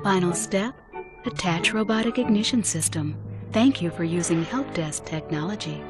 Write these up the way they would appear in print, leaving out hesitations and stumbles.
Final step, attach robotic ignition system. Thank you for using help desk technology.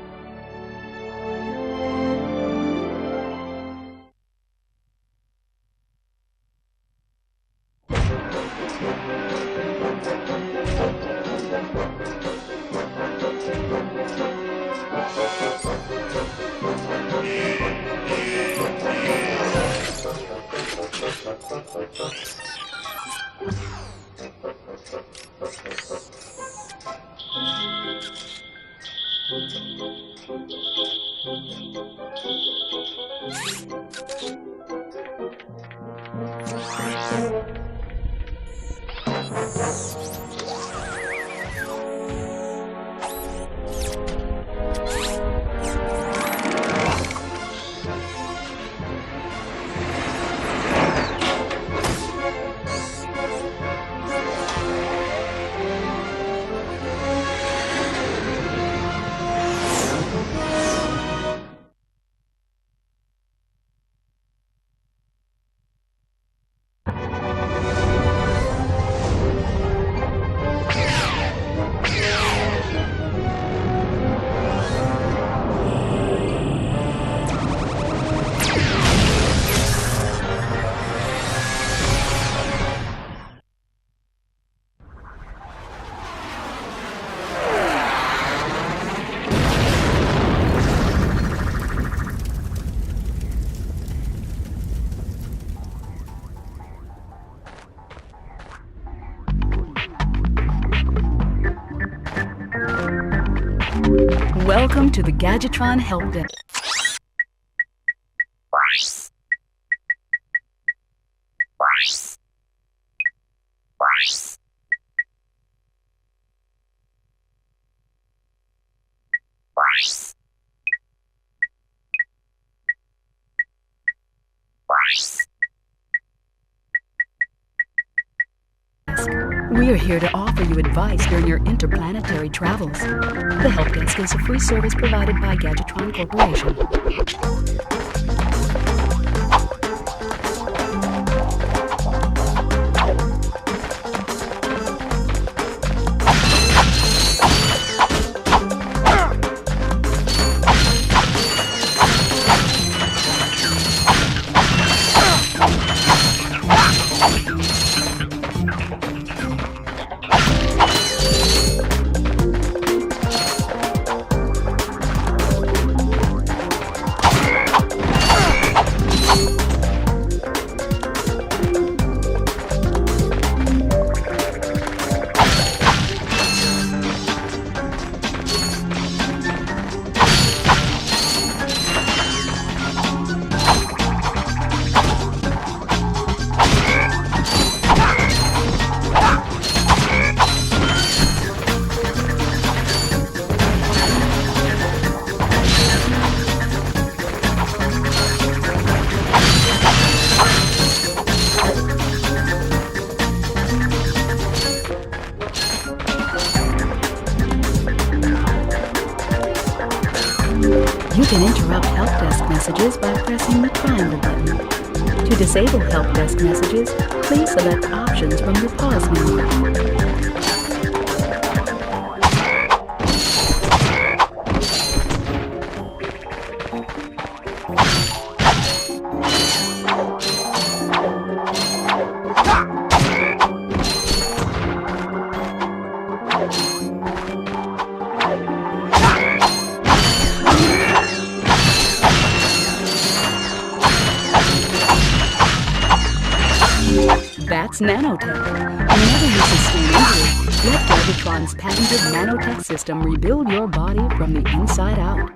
Welcome to the Gadgetron Help Desk. We are here to offer you advice during your interplanetary travels. The Help Desk is a free service provided by Gadgetron Corporation. You can interrupt help desk messages by pressing the triangle button. To disable help desk messages, please select options from your pause menu. That's nanotech. Whenever you sustain injury, let Gadgetron's patented nanotech system rebuild your body from the inside out.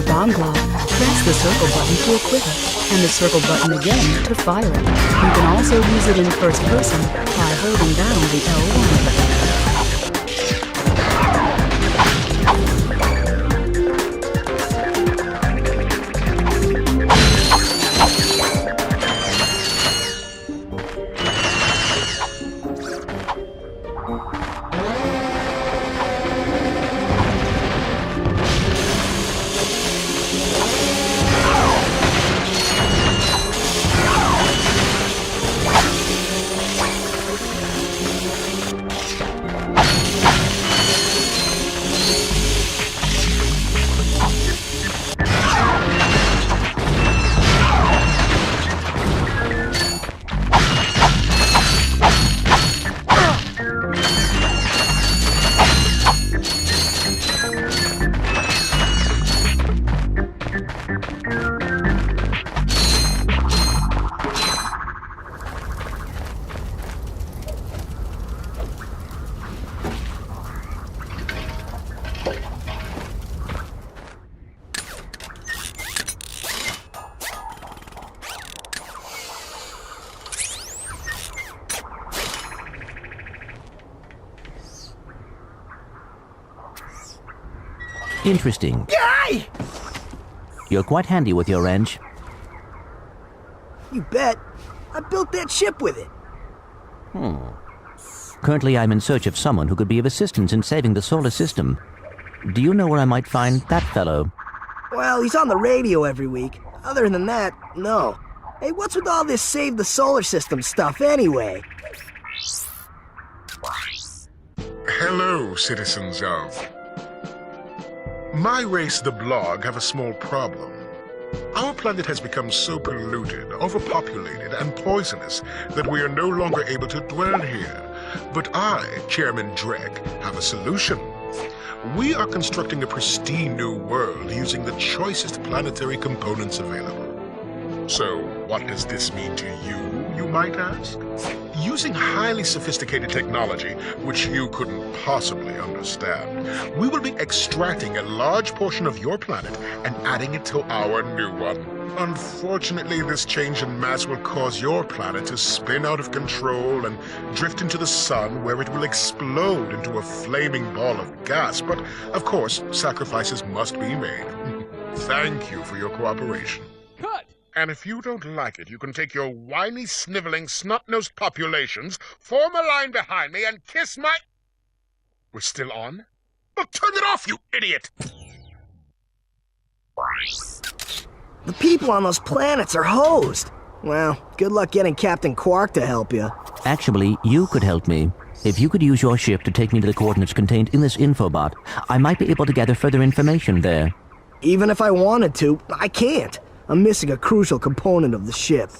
bomb glob, press the circle button to equip it, and the circle button again to fire it. You can also use it in first person by holding down the L1 button. Interesting. Yay! You're quite handy with your wrench. You bet. I built that ship with it. Currently, I'm in search of someone who could be of assistance in saving the solar system. Do you know where I might find that fellow? Well, he's on the radio every week. Other than that, no. Hey, what's with all this save the solar system stuff anyway? Hello, citizens of... My race, the Blog, have a small problem. Our planet has become so polluted, overpopulated, and poisonous that we are no longer able to dwell here. But I, Chairman Drek, have a solution. We are constructing a pristine new world using the choicest planetary components available. So, what does this mean to you might ask? Using highly sophisticated technology, which you couldn't possibly understand, we will be extracting a large portion of your planet and adding it to our new one. Unfortunately, this change in mass will cause your planet to spin out of control and drift into the sun, where it will explode into a flaming ball of gas. But, of course, sacrifices must be made. Thank you for your cooperation. Cut! And if you don't like it, you can take your whiny, sniveling, snot-nosed populations, form a line behind me, and kiss my... We're still on? Well, turn it off, you idiot! The people on those planets are hosed. Well, good luck getting Captain Quark to help you. Actually, you could help me. If you could use your ship to take me to the coordinates contained in this infobot, I might be able to gather further information there. Even if I wanted to, I can't. I'm missing a crucial component of the ship.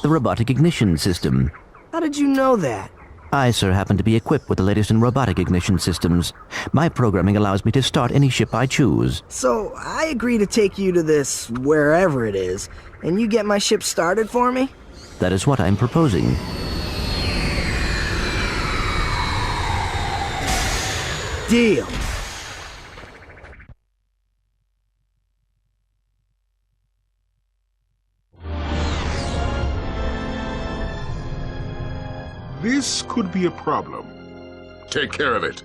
The robotic ignition system. How did you know that? I, sir, happen to be equipped with the latest in robotic ignition systems. My programming allows me to start any ship I choose. So, I agree to take you to this, wherever it is, and you get my ship started for me? That is what I'm proposing. Deal. This could be a problem. Take care of it.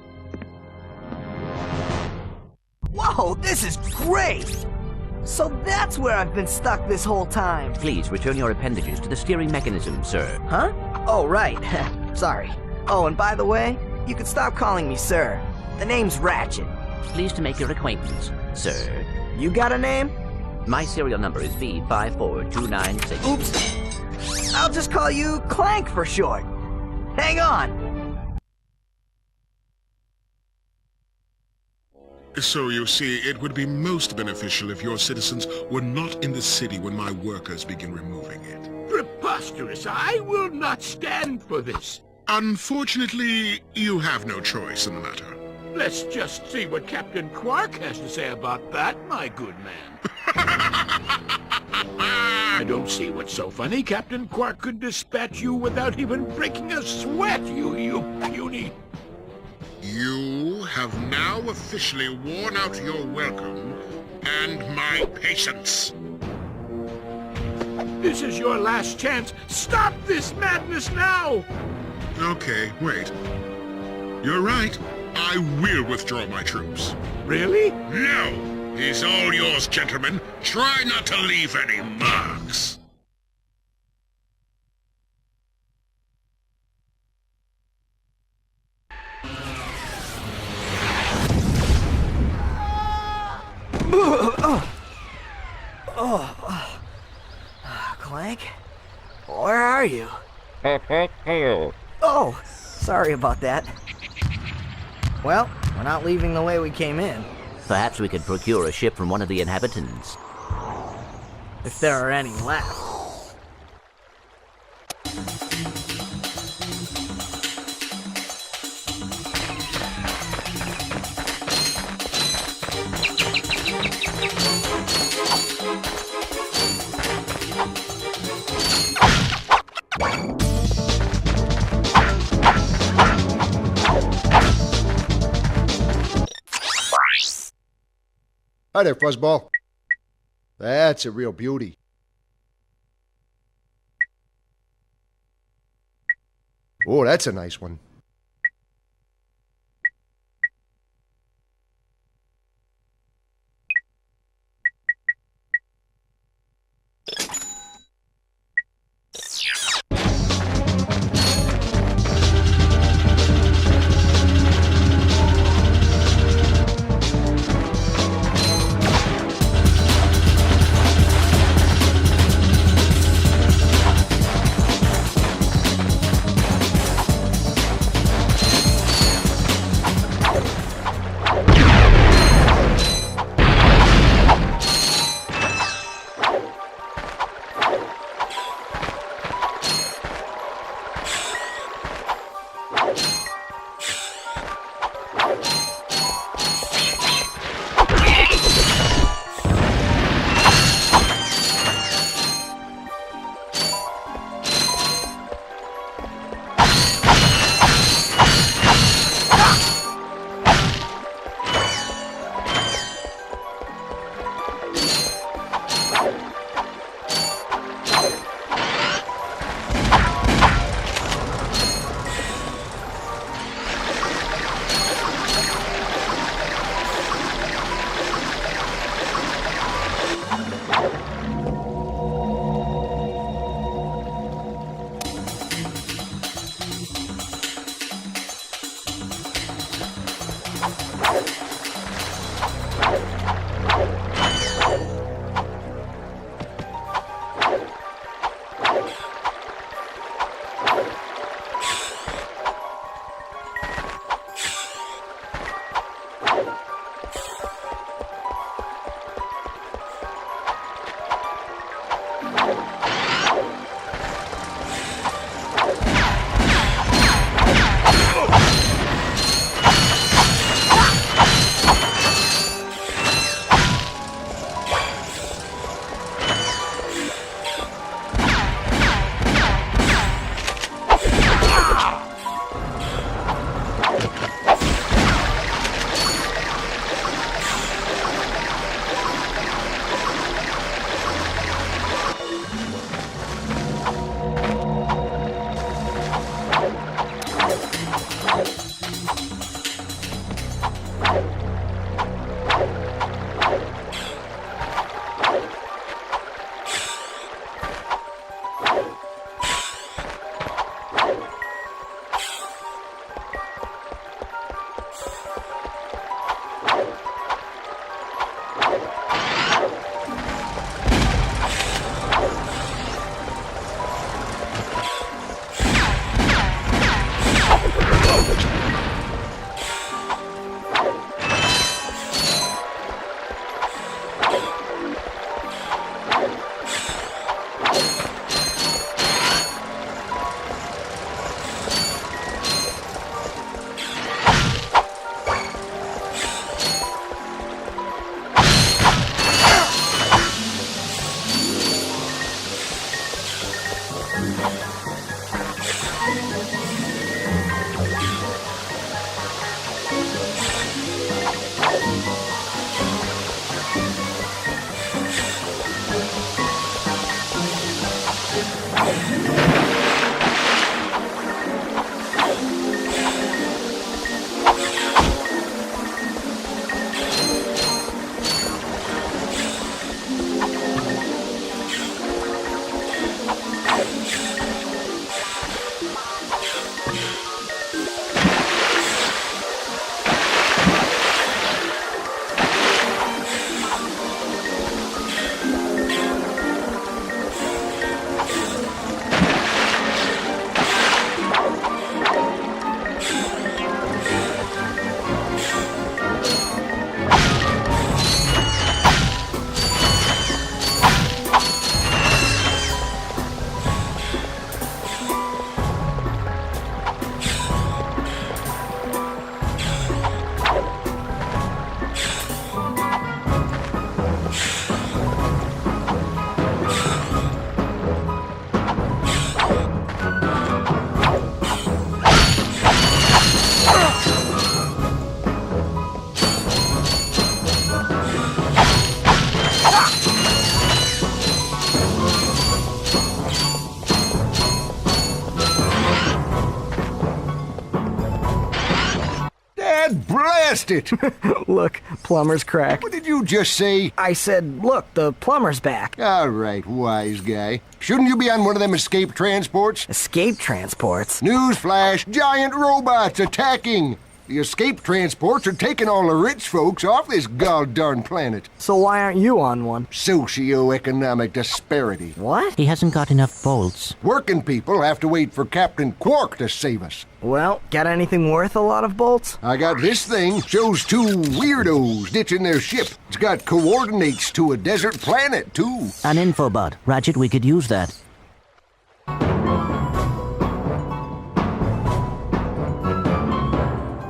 Whoa, this is great! So that's where I've been stuck this whole time. Please return your appendages to the steering mechanism, sir. Huh? Oh, right. Sorry. Oh, and by the way, you can stop calling me sir. The name's Ratchet. Pleased to make your acquaintance, sir. You got a name? My serial number is V54296. Oops. I'll just call you Clank for short. Hang on! So you see, it would be most beneficial if your citizens were not in the city when my workers begin removing it. Preposterous! I will not stand for this. Unfortunately, you have no choice in the matter. Let's just see what Captain Quark has to say about that, my good man. I don't see what's so funny. Captain Quark could dispatch you without even breaking a sweat, you puny... You have now officially worn out your welcome and my patience. This is your last chance. Stop this madness now! Okay, wait. You're right. I will withdraw my troops. Really? No! He's all yours, gentlemen. Try not to leave any marks. Clank? Where are you? Oh, sorry about that. Well, we're not leaving the way we came in. Perhaps we could procure a ship from one of the inhabitants. If there are any left. Hi there, Fuzzball. That's a real beauty. Oh, that's a nice one. blast it! Look, plumber's crack. What did you just say? I said, look, the plumber's back. All right, wise guy. Shouldn't you be on one of them escape transports? Escape transports? Newsflash, giant robots attacking! The escape transports are taking all the rich folks off this god-darn planet. So why aren't you on one? Socioeconomic disparity. What? He hasn't got enough bolts. Working people have to wait for Captain Quark to save us. Well, got anything worth a lot of bolts? I got this thing. Shows two weirdos ditching their ship. It's got coordinates to a desert planet, too. An infobot. Ratchet, we could use that.